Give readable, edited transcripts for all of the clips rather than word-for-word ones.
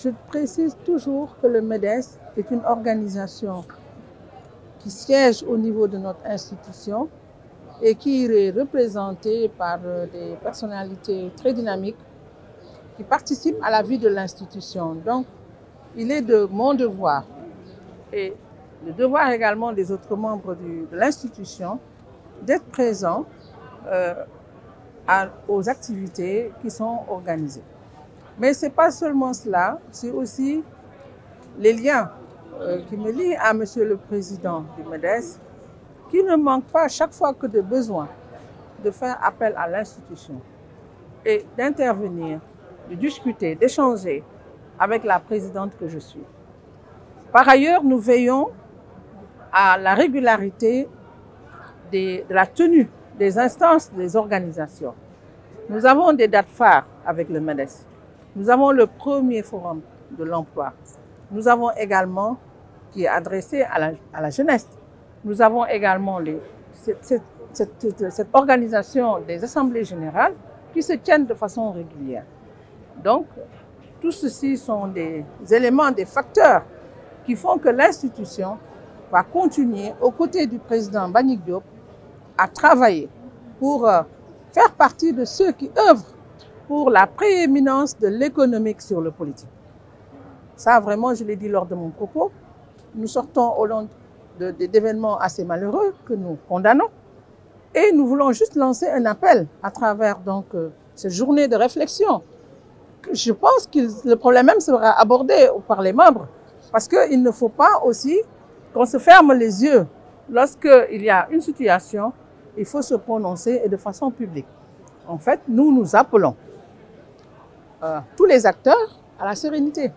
Je précise toujours que le MEDES est une organisation qui siège au niveau de notre institution et qui est représentée par des personnalités très dynamiques qui participent à la vie de l'institution. Donc, il est de mon devoir et le devoir également des autres membres de l'institution d'être présents aux activités qui sont organisées. Mais ce n'est pas seulement cela, c'est aussi les liens qui me lient à Monsieur le Président du MEDES, qui ne manque pas chaque fois que de besoin de faire appel à l'institution et d'intervenir, de discuter, d'échanger avec la présidente que je suis. Par ailleurs, nous veillons à la régularité de la tenue des instances des organisations. Nous avons des dates phares avec le MEDES. Nous avons le premier forum de l'emploi. Nous avons également, qui est adressé à la jeunesse, nous avons également cette organisation des assemblées générales qui se tiennent de façon régulière. Donc, tout ceci sont des éléments, des facteurs qui font que l'institution va continuer aux côtés du président Mbagnick Diop à travailler pour faire partie de ceux qui œuvrent pour la prééminence de l'économique sur le politique. Ça, vraiment, je l'ai dit lors de mon propos, nous sortons au long d'événements assez malheureux que nous condamnons et nous voulons juste lancer un appel à travers donc cette journée de réflexion. Je pense que le problème même sera abordé par les membres parce qu'il ne faut pas aussi qu'on se ferme les yeux. Lorsqu'il y a une situation, il faut se prononcer et de façon publique. En fait, nous appelons tous les acteurs à la sérénité.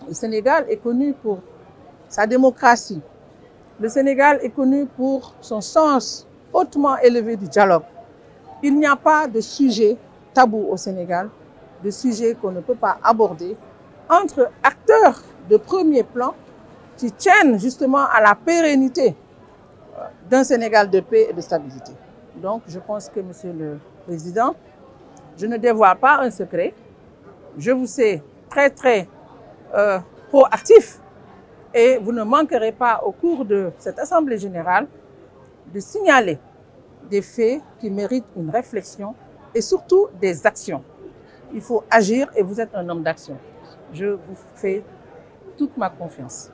Le Sénégal est connu pour sa démocratie. Le Sénégal est connu pour son sens hautement élevé du dialogue. Il n'y a pas de sujet tabou au Sénégal, de sujet qu'on ne peut pas aborder entre acteurs de premier plan qui tiennent justement à la pérennité d'un Sénégal de paix et de stabilité. Donc, je pense que, Monsieur le Président, je ne dévoile pas un secret. Je vous sais très proactif et vous ne manquerez pas au cours de cette Assemblée générale de signaler des faits qui méritent une réflexion et surtout des actions. Il faut agir et vous êtes un homme d'action. Je vous fais toute ma confiance.